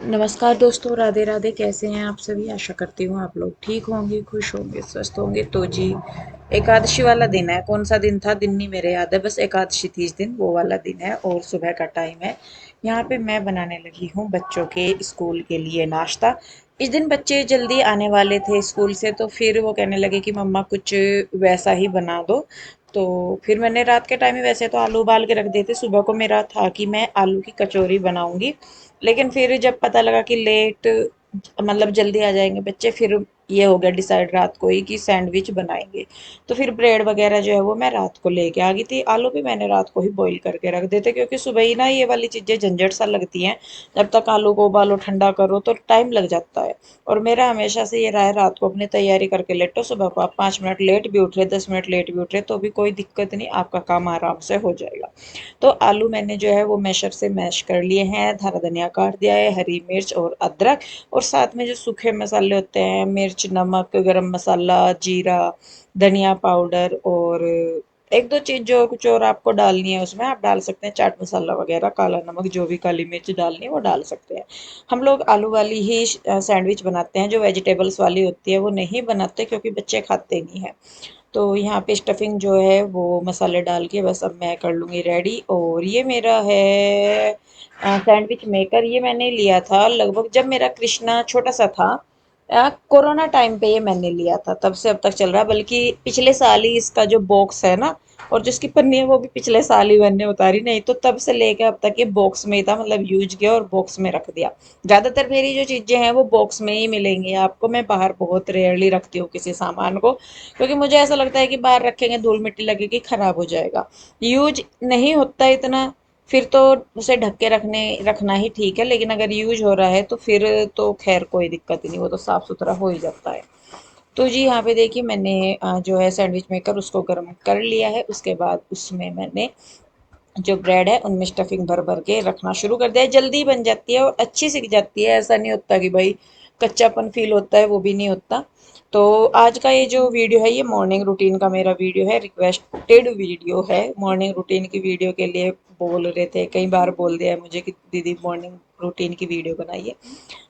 नमस्कार दोस्तों, राधे राधे। कैसे हैं आप सभी? आशा करती हूँ आप लोग ठीक होंगे, खुश होंगे, स्वस्थ होंगे। तो जी, एकादशी वाला दिन है। कौन सा दिन था, दिन नहीं मेरे याद है, बस एकादशी थी इस दिन, वो वाला दिन है और सुबह का टाइम है। यहाँ पे मैं बनाने लगी हूँ बच्चों के स्कूल के लिए नाश्ता। इस दिन बच्चे जल्दी आने वाले थे स्कूल से, तो फिर वो कहने लगे कि मम्मा कुछ वैसा ही बना दो। तो फिर मैंने रात के टाइम में वैसे तो आलू उबाल के रख दिए थे। सुबह को मेरा था कि मैं आलू की कचौरी बनाऊंगी, लेकिन फिर जब पता लगा कि लेट मतलब जल्दी आ जाएंगे बच्चे, फिर ये हो गया डिसाइड रात को ही कि सैंडविच बनाएंगे। तो फिर ब्रेड वगैरह जो है वो मैं रात को लेके आ गई थी। आलू भी मैंने रात को ही बॉईल करके रख देते, क्योंकि सुबह ही ना ये वाली चीज़ें झंझट सा लगती हैं। जब तक आलू को उबालो, ठंडा करो, तो टाइम लग जाता है। और मेरा हमेशा से ये रहा है, रात को अपनी तैयारी करके लेटो, सुबह को आप 5 मिनट लेट भी उठ रहे, 10 मिनट लेट भी उठ रहे, तो भी कोई दिक्कत नहीं, आपका काम आराम से हो जाएगा। तो आलू मैंने जो है वो मैशर से मैश कर लिए हैं, हरा धनिया काट दिया है, हरी मिर्च और अदरक, और साथ में जो सूखे मसाले होते हैं, मिर्च, नमक, गरम मसाला, जीरा, धनिया पाउडर, और एक दो चीज़ जो कुछ और आपको डालनी है उसमें आप डाल सकते हैं, चाट मसाला वगैरह, काला नमक, जो भी काली मिर्च डालनी है वो डाल सकते हैं। हम लोग आलू वाली ही सैंडविच बनाते हैं, जो वेजिटेबल्स वाली होती है वो नहीं बनाते, क्योंकि बच्चे खाते नहीं हैं। तो यहाँ पे स्टफिंग जो है वो मसाले डाल के बस अब मैं कर लूँगी रेडी। और ये मेरा है सैंडविच मेकर। ये मैंने लिया था लगभग जब मेरा कृष्णा छोटा सा था। कोरोना टाइम पे ये मैंने लिया था, तब से अब तक चल रहा है। बल्कि पिछले साल ही इसका जो बॉक्स है ना, और जिसकी पन्नी है वो भी पिछले साल ही मैंने उतारी, नहीं तो तब से लेकर अब तक ये बॉक्स में ही था, मतलब यूज किया और बॉक्स में रख दिया। ज़्यादातर मेरी जो चीज़ें हैं वो बॉक्स में ही मिलेंगी आपको। मैं बाहर बहुत रेयरली रखती हूँ किसी सामान को, क्योंकि मुझे ऐसा लगता है कि बाहर रखेंगे धूल मिट्टी लगेगी, खराब हो जाएगा, यूज नहीं होता इतना। फिर तो उसे ढक के रखना ही ठीक है, लेकिन अगर यूज हो रहा है तो फिर तो खैर कोई दिक्कत ही नहीं, वो तो साफ सुथरा हो ही जाता है। तो जी यहाँ पे देखिए मैंने जो है सैंडविच मेकर उसको गर्म कर लिया है। उसके बाद उसमें मैंने जो ब्रेड है उनमें स्टफिंग भर भर के रखना शुरू कर दिया है। जल्दी बन जाती है और अच्छी सिक जाती है, ऐसा नहीं होता कि भाई कच्चापन फील होता है, वो भी नहीं होता। तो आज का ये जो वीडियो है ये मॉर्निंग रूटीन का मेरा वीडियो है, रिक्वेस्टेड वीडियो है। मॉर्निंग रूटीन की वीडियो के लिए बोल रहे थे, कई बार बोल दिया है मुझे कि दीदी मॉर्निंग रूटीन की वीडियो बनाइए,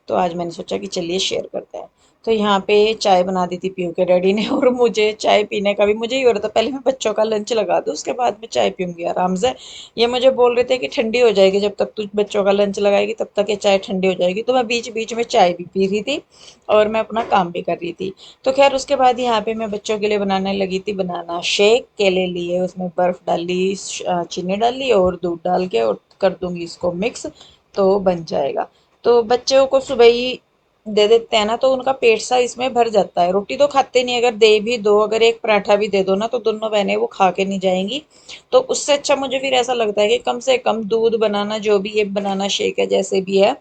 तो आज मैंने सोचा कि चलिए शेयर करते हैं। तो यहाँ पे चाय बना दी थी पीयू के डैडी ने, और मुझे चाय पीने का भी मुझे ही हो रहा था, पहले मैं बच्चों का लंच लगा दूँ उसके बाद मैं चाय पीऊंगी आराम से। ये मुझे बोल रहे थे कि ठंडी हो जाएगी, जब तक तू बच्चों का लंच लगाएगी तब तक ये चाय ठंडी हो जाएगी। तो मैं बीच बीच में चाय भी पी रही थी और मैं अपना काम भी कर रही थी। तो खैर उसके बाद यहाँ पे मैं बच्चों के लिए बनाने लगी थी बनाना शेक। केले लिए, उसमें बर्फ डाली, चीनी डाली और दूध डाल के, और कर दूंगी इसको मिक्स, तो बन जाएगा। तो बच्चों को सुबह ही दे देते हैं ना, तो उनका पेट सा इसमें भर जाता है। रोटी तो खाते नहीं, अगर दे भी दो, अगर एक पराठा भी दे दो ना, तो दोनों बहनें वो खा के नहीं जाएंगी। तो उससे अच्छा मुझे फिर ऐसा लगता है कि कम से कम दूध बनाना, जो भी ये बनाना शेक है जैसे भी है,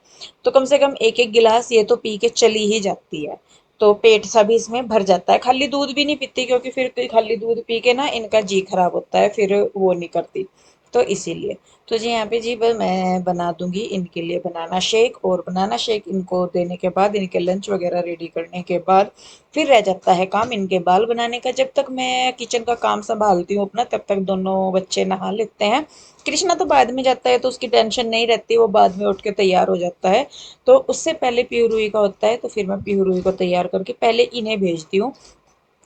तो कम से कम एक एक गिलास ये तो पी के चली ही जाती है। तो पेट सा भी इसमें भर जाता है। खाली दूध भी नहीं पीती, क्योंकि फिर खाली दूध पी के ना इनका जी खराब होता है, फिर वो नहीं करती, तो इसीलिए। तो जी यहाँ पे जी बस मैं बना दूंगी इनके लिए बनाना शेक, और बनाना शेक इनको देने के बाद, इनके लंच वगैरह रेडी करने के बाद, फिर रह जाता है काम इनके बाल बनाने का। जब तक मैं किचन का काम संभालती हूँ अपना, तब तक दोनों बच्चे नहा लेते हैं। कृष्णा तो बाद में जाता है तो उसकी टेंशन नहीं रहती, वो बाद में उठ के तैयार हो जाता है। तो उससे पहले पीहू रुई का होता है, तो फिर मैं पीहू रुई को तैयार करके पहले इन्हें भेजती हूँ।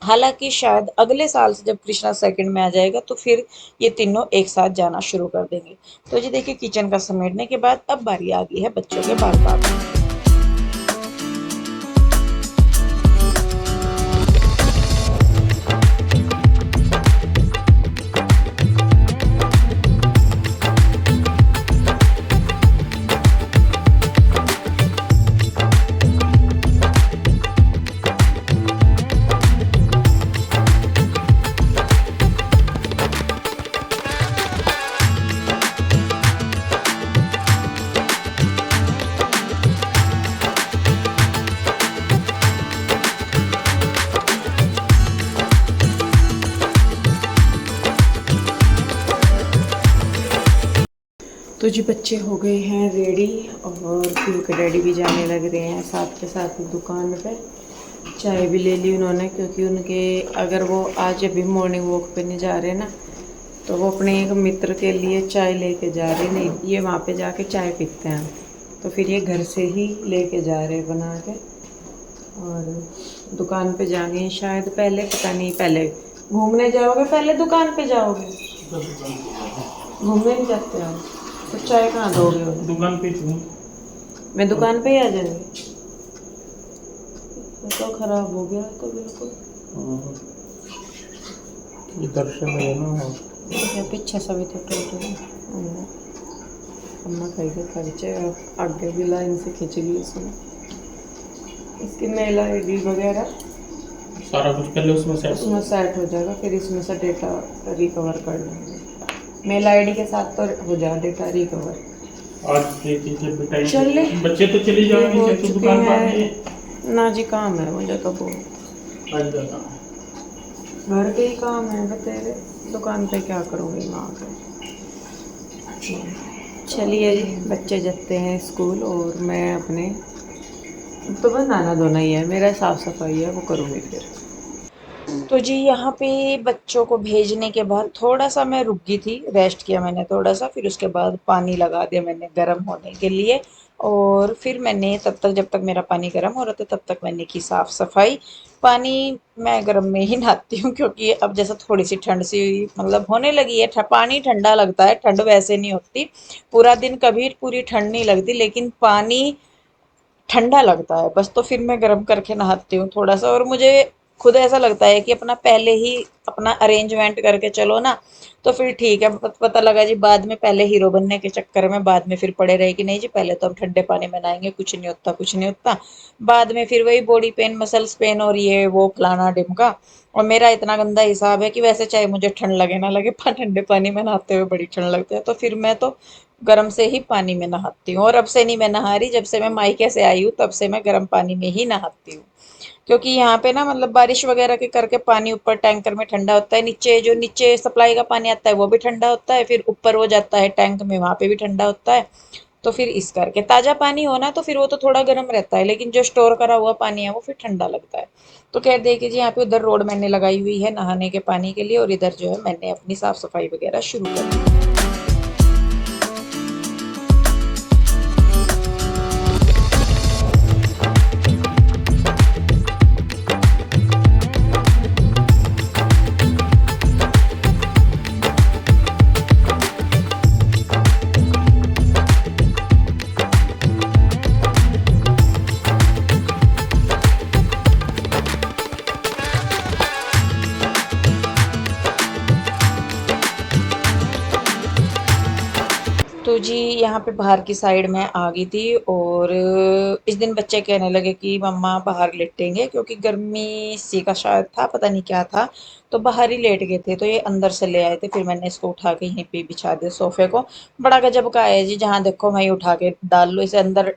हालांकि शायद अगले साल से जब कृष्णा सेकंड में आ जाएगा तो फिर ये तीनों एक साथ जाना शुरू कर देंगे। तो जी देखिए किचन का समेटने के बाद अब बारी आ गई है बच्चों के बाल काटने की। तो जी बच्चे हो गए हैं रेडी, और पीयू के डैडी भी जाने लग रहे हैं साथ के साथ ही दुकान पे। चाय भी ले ली उन्होंने, क्योंकि उनके अगर वो आज अभी मॉर्निंग वॉक पे नहीं जा रहे ना, तो वो अपने एक मित्र के लिए चाय लेके जा रहे, नहीं ये वहाँ पे जाके चाय पीते हैं। तो फिर ये घर से ही लेके जा रहे हैं बना के। और दुकान पे जाएंगे शायद, पहले पता नहीं, पहले घूमने जाओगे पहले दुकान पे जाओगे? घूमने नहीं जाते हो तो चाय कहाँ दोगे उन्हें? दुकान पे हूँ। मैं दुकान पे ही आ जाएंगे। तो खराब हो गया तो बिल्कुल। इधर से है ना। ये पीछे सभी तो टूट गए। अम्मा खाई के खर्चे आगे भी लाइन से खींच ली इसमें। इसकी मेल आईडी वगैरह सारा कुछ पहले उसमें उसमें सेट हो जाएगा, फिर इसमें से डेटा रिकवर कर लेंगे। मेल आईडी के साथ तो हो जाएगा डेटा रिकवर। आज देखिए बेटा, चले बच्चे तो चले जाएंगे, हो तो चुके दुकान पर हैं ना जी। काम है मुझे तो बहुत, आज जाता घर के ही काम है बतेरे। दुकान पे क्या करूँगी मैं आकर। चलिए जी, बच्चे जाते हैं स्कूल और मैं अपने, तो बस नहाना धोना ही है मेरा, साफ़ सफाई है वो करूँगी फिर। तो जी यहाँ पे बच्चों को भेजने के बाद थोड़ा सा मैं रुक गई थी, रेस्ट किया मैंने थोड़ा सा, फिर उसके बाद पानी लगा दिया मैंने गर्म होने के लिए। और फिर मैंने तब तक, जब तक मेरा पानी गर्म हो रहा था तब तक मैंने की साफ़ सफाई। पानी मैं गर्म में ही नहाती हूँ क्योंकि अब जैसा थोड़ी सी ठंड सी मतलब होने लगी है, पानी ठंडा लगता है, ठंड वैसे नहीं होती पूरा दिन, कभी पूरी ठंड नहीं लगती, लेकिन पानी ठंडा लगता है बस। तो फिर मैं गर्म करके नहाती हूँ थोड़ा सा। और मुझे खुद ऐसा लगता है कि अपना पहले ही अपना अरेंजमेंट करके चलो ना तो फिर ठीक है। पता लगा जी बाद में, पहले हीरो बनने के चक्कर में बाद में फिर पड़े रहे कि नहीं जी पहले तो हम ठंडे पानी में नहाएंगे, कुछ नहीं होता कुछ नहीं होता। बाद में फिर वही बॉडी पेन, मसल्स पेन और ये वो फलाना ढिमका। और मेरा इतना गंदा हिसाब है कि वैसे चाहे मुझे ठंड लगे ना लगे, पर ठंडे पानी में नहाते हुए बड़ी ठंड लगती है, तो फिर मैं तो गर्म से ही पानी में नहाती हूँ। और अब से नहीं मैं नहा रही, जब से मैं मायके से आई हूँ तब से मैं गर्म पानी में ही नहाती हूँ। क्योंकि यहाँ पे ना मतलब बारिश वगैरह के करके पानी ऊपर टैंकर में ठंडा होता है, नीचे जो नीचे सप्लाई का पानी आता है वो भी ठंडा होता है, फिर ऊपर वो जाता है टैंक में, वहाँ पे भी ठंडा होता है। तो फिर इस करके ताज़ा पानी हो ना तो फिर वो तो थोड़ा गर्म रहता है, लेकिन जो स्टोर करा हुआ पानी है वो फिर ठंडा लगता है। तो खैर देखिए जी, यहाँ पे उधर रोड मैंने लगाई हुई है नहाने के पानी के लिए, और इधर जो है मैंने अपनी साफ सफाई वगैरह शुरू कर दी। तो जी यहाँ पे बाहर की साइड में आ गई थी, और इस दिन बच्चे कहने लगे कि मम्मा बाहर लेटेंगे, क्योंकि गर्मी सी का शायद था, पता नहीं क्या था। तो बाहर ही लेट गए थे, तो ये अंदर से ले आए थे, फिर मैंने इसको उठा के यहीं पे बिछा दिया सोफे को। बड़ा गजब का है जी, जहाँ देखो वहीं उठा के डाल लो इसे अंदर,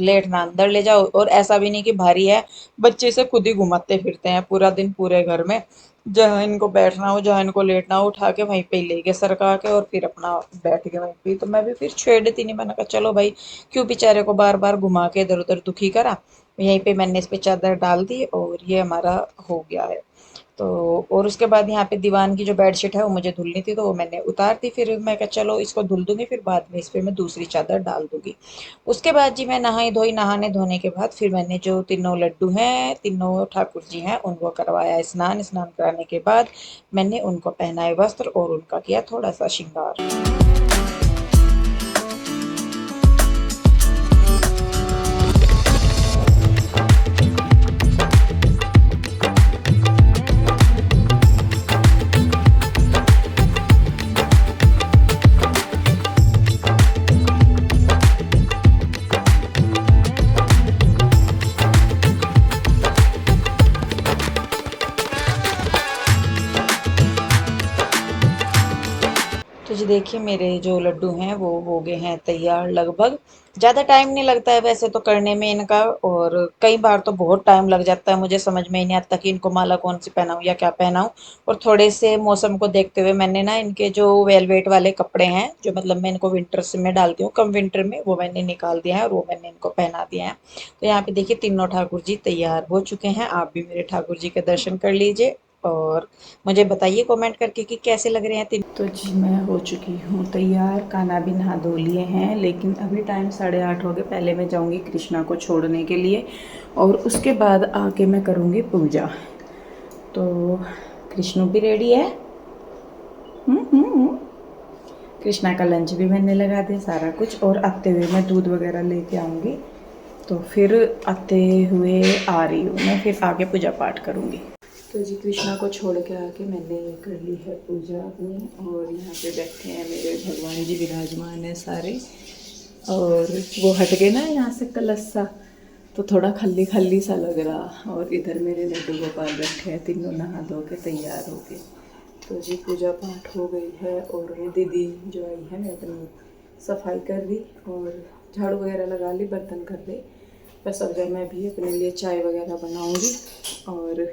लेटना अंदर ले जाओ। और ऐसा भी नहीं कि भारी है, बच्चे इसे खुद ही घुमाते फिरते हैं पूरा दिन पूरे घर में। जहाँ इनको बैठना हो, जहाँ इनको लेटना हो, उठा के वहीं पे ही ले गए सरका के, और फिर अपना बैठ गए वहीं पे। तो मैं भी फिर छेड़ती नहीं, मैंने कहा चलो भाई क्यों बेचारे को बार बार घुमा के इधर उधर दुखी करा। यहीं पे मैंने इस पे चादर डाल दी और ये हमारा हो गया है। तो और उसके बाद यहाँ पे दीवान की जो बेडशीट है वो मुझे धुलनी थी, तो वो मैंने उतार दी। फिर मैं कहा चलो इसको धुल दूंगी, फिर बाद में इस पे मैं दूसरी चादर डाल दूंगी। उसके बाद जी मैं नहाई धोई, नहाने धोने के बाद फिर मैंने जो तीनों लड्डू हैं, तीनों ठाकुर जी हैं, उनको करवाया स्नान। स्नान कराने के बाद मैंने उनको पहनाए वस्त्र और उनका किया थोड़ा सा श्रृंगार। तो जी देखिए मेरे जो लड्डू हैं वो हो गए हैं तैयार लगभग। ज़्यादा टाइम नहीं लगता है वैसे तो करने में इनका, और कई बार तो बहुत टाइम लग जाता है, मुझे समझ में ही नहीं आता कि इनको माला कौन सी पहनाऊँ या क्या पहनाऊँ। और थोड़े से मौसम को देखते हुए मैंने ना इनके जो वेलवेट वाले कपड़े हैं, जो मतलब मैं इनको विंटर्स में डालती हूँ कम विंटर में, वो मैंने निकाल दिया है और वो मैंने इनको पहना दिया है। तो यहाँ पे देखिए तीनों ठाकुर जी तैयार हो चुके हैं, आप भी मेरे ठाकुर जी के दर्शन कर लीजिए। और मुझे बताइए कमेंट करके कि कैसे लग रहे हैं तीन। तो जी मैं हो चुकी हूँ तैयार, खाना भी नहा धो लिए हैं, लेकिन अभी टाइम 8:30 हो गए। पहले मैं जाऊँगी कृष्णा को छोड़ने के लिए और उसके बाद आके मैं करूँगी पूजा। तो कृष्णू भी रेडी है। कृष्णा का लंच भी मैंने लगा दिया सारा कुछ, और आते हुए मैं दूध वगैरह लेके आऊँगी। तो फिर आते हुए आ रही हूँ मैं, फिर आगे पूजा पाठ करूँगी। तो जी कृष्णा को छोड़ के आके मैंने कर ली है पूजा अपनी, और यहाँ पे बैठे हैं मेरे भगवान जी विराजमान है सारे। और वो हट गए ना यहाँ से कलश सा, तो थोड़ा खाली खाली सा लग रहा। और इधर मेरे लड्डू गोपाल बैठे हैं, तीनों नहा धो के तैयार हो गए। तो जी पूजा पाठ हो गई है, और ये दीदी जो आई है मैं अपनी सफाई कर दी और झाड़ू वगैरह लगा ली, बर्तन कर ले। बस अब जब मैं भी अपने लिए चाय वगैरह बनाऊंगी, और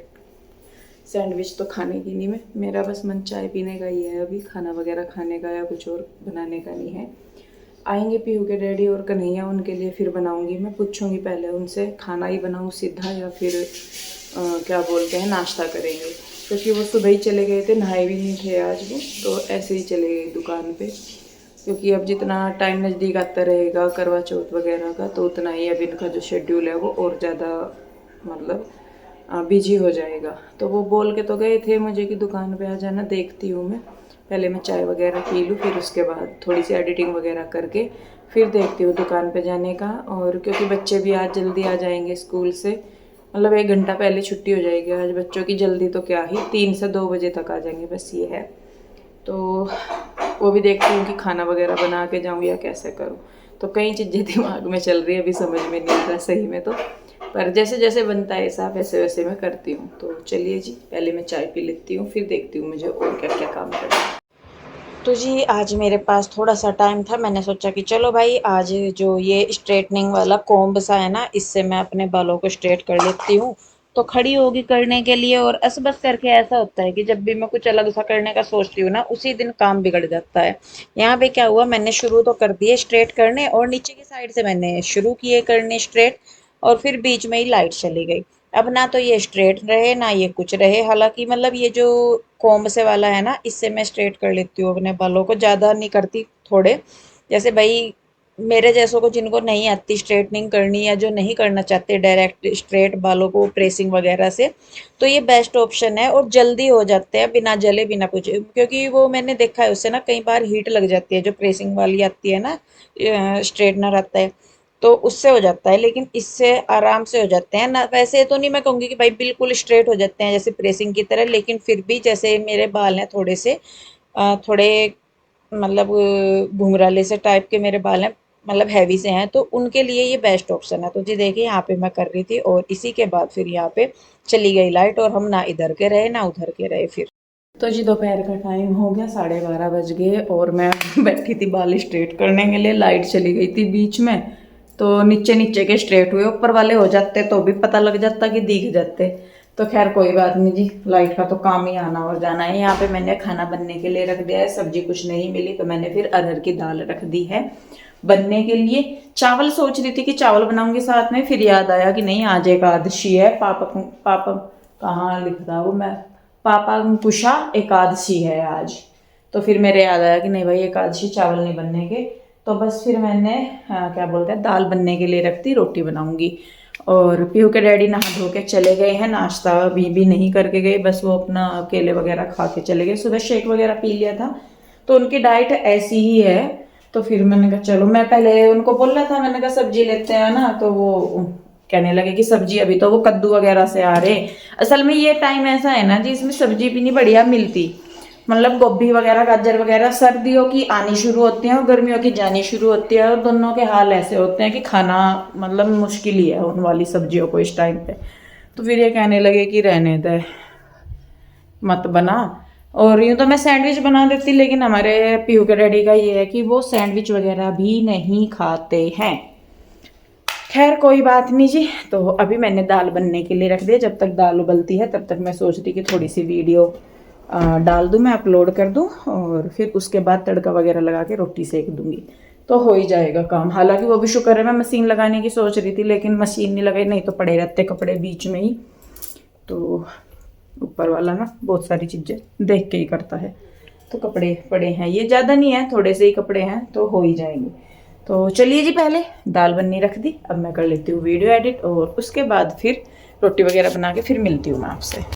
सैंडविच तो खाने की नहीं मैं, मेरा बस मन चाय पीने का ही है, अभी खाना वगैरह खाने का या कुछ और बनाने का नहीं है। आएंगे पीहू के डैडी और कन्हैया, उनके लिए फिर बनाऊंगी। मैं पूछूंगी पहले उनसे खाना ही बनाऊं सीधा, या फिर क्या बोलते हैं नाश्ता करेंगे, क्योंकि वो सुबह ही चले गए थे, नहाए भी नहीं थे आज वो, तो ऐसे ही चले गए दुकान पे। क्योंकि अब जितना टाइम नज़दीक आता रहेगा करवा चौथ वगैरह का, तो उतना ही अब इनका जो शेड्यूल है वो और ज़्यादा मतलब बिजी हो जाएगा। तो वो बोल के तो गए थे मुझे कि दुकान पे आ जाना, देखती हूँ मैं, पहले मैं चाय वगैरह पी लूँ, फिर उसके बाद थोड़ी सी एडिटिंग वगैरह करके फिर देखती हूँ दुकान पे जाने का। और क्योंकि बच्चे भी आज जल्दी आ जाएंगे स्कूल से, मतलब 1 घंटा पहले छुट्टी हो जाएगी आज बच्चों की, जल्दी तो क्या ही 3 से 2 बजे तक आ जाएंगे, बस ये है। तो वो भी देखती हूँ कि खाना वगैरह बना के जाऊँ या कैसे करूँ। तो कई चीज़ें दिमाग में चल रही है, अभी समझ में नहीं आ रहा सही में तो, पर जैसे जैसे बनता है ऐसा वैसे वैसे मैं करती हूँ। तो चलिए जी पहले मैं चाय पी लेती हूँ, फिर देखती हूँ मुझे और क्या क्या काम करना है। तो जी आज मेरे पास थोड़ा सा टाइम था, मैंने सोचा कि चलो भाई आज जो ये स्ट्रेटनिंग वाला कोम्ब सा है ना, इससे मैं अपने बालों को स्ट्रेट कर लेती हूँ। तो खड़ी होगी करने के लिए, और अस बस करके ऐसा होता है कि जब भी मैं कुछ अलग सा करने का सोचती हूँ ना, उसी दिन काम बिगड़ जाता है। यहाँ पे क्या हुआ, मैंने शुरू तो कर दिए स्ट्रेट करने, और नीचे की साइड से मैंने शुरू किए करने स्ट्रेट, और फिर बीच में ही लाइट चली गई। अब ना तो ये स्ट्रेट रहे ना ये कुछ रहे, हालांकि मतलब ये जो कोम्ब से वाला है ना, इससे मैं स्ट्रेट कर लेती हूँ अपने बालों को, ज़्यादा नहीं करती, थोड़े जैसे भाई मेरे जैसों को जिनको नहीं आती स्ट्रेटनिंग करनी, या जो नहीं करना चाहते डायरेक्ट स्ट्रेट बालों को प्रेसिंग वगैरह से, तो ये बेस्ट ऑप्शन है और जल्दी हो जाते हैं बिना जले बिना कुछ। क्योंकि वो मैंने देखा है उससे ना कई बार हीट लग जाती है, जो प्रेसिंग वाली आती है ना, स्ट्रेटनर आता है, तो उससे हो जाता है, लेकिन इससे आराम से हो जाते हैं ना। वैसे तो नहीं मैं कहूँगी कि भाई बिल्कुल स्ट्रेट हो जाते हैं जैसे प्रेसिंग की तरह, लेकिन फिर भी जैसे मेरे बाल हैं थोड़े से थोड़े मतलब घुंघराले से टाइप के मेरे बाल हैं, मतलब हैवी से हैं, तो उनके लिए ये बेस्ट ऑप्शन है। तो जी देखिए यहाँ पे मैं कर रही थी, और इसी के बाद फिर यहाँ पे चली गई लाइट, और हम ना इधर के रहे ना उधर के रहे फिर। तो जी दोपहर का टाइम हो गया, 12:30 बज गए, और मैं बैठी थी बाल स्ट्रेट करने के लिए, लाइट चली गई थी बीच में। तो नीचे नीचे के स्ट्रेट हुए, ऊपर वाले हो जाते तो भी पता लग जाता कि दिख जाते। तो खैर कोई बात नहीं जी, लाइट का तो काम ही आना और जाना है। यहाँ पे मैंने खाना बनने के लिए रख दिया है, सब्जी कुछ नहीं मिली तो मैंने फिर अरहर की दाल रख दी है बनने के लिए। चावल सोच रही थी कि चावल बनाऊंगी साथ में, फिर याद आया कि नहीं आज एकादशी है, पापा पापा कहाँ लिख रहा वो मैं, पापा कुशा एकादशी है आज। तो फिर मेरे याद आया कि नहीं भाई एकादशी चावल नहीं बनने के, तो बस फिर मैंने क्या बोलते हैं दाल बनने के लिए रख दी, रोटी बनाऊंगी। और पीहू के डैडी नहा धो के चले गए हैं, नाश्ता अभी भी नहीं करके गए, बस वो अपना केले वगैरह खा के चले गए, सुबह शेक वगैरह पी लिया था, तो उनकी डाइट ऐसी ही है। तो फिर मैंने कहा चलो, मैं पहले उनको बोल रहा था, मैंने कहा सब्जी लेते हैं ना, तो वो कहने लगे कि सब्जी अभी तो वो कद्दू वगैरह से आ रहे। असल में ये टाइम ऐसा है ना जी, इसमें सब्जी भी नहीं बढ़िया मिलती, मतलब गोभी वगैरह गाजर वगैरह सर्दियों की आनी शुरू होती हैं और गर्मियों की जानी शुरू होती है, और दोनों के हाल ऐसे होते हैं कि खाना मतलब मुश्किल ही है उन वाली सब्जियों को इस टाइम पे। तो फिर ये कहने लगे कि रहने दे मत बना। और यूँ तो मैं सैंडविच बना देती, लेकिन हमारे पीहू के डैडी का ये है कि वो सैंडविच वगैरह भी नहीं खाते हैं। खैर कोई बात नहीं जी। तो अभी मैंने दाल बनने के लिए रख दिया, जब तक दाल उबलती है तब तक मैं सोच रही कि थोड़ी सी वीडियो डाल दूं, मैं अपलोड कर दूं, और फिर उसके बाद तड़का वगैरह लगा के रोटी सेक दूंगी, तो हो ही जाएगा काम। हालांकि वो भी शुक्र है, मैं मशीन लगाने की सोच रही थी लेकिन मशीन नहीं लगाई, नहीं तो पड़े रहते कपड़े बीच में ही। तो ऊपर वाला ना बहुत सारी चीज़ें देख के ही करता है। तो कपड़े पड़े हैं, ये ज़्यादा नहीं है, थोड़े से ही कपड़े हैं तो हो ही जाएंगे। तो चलिए जी, पहले दाल बननी रख दी, अब मैं कर लेती हूँ वीडियो एडिट और उसके बाद फिर रोटी वगैरह बना के फिर मिलती हूँ मैं आपसे।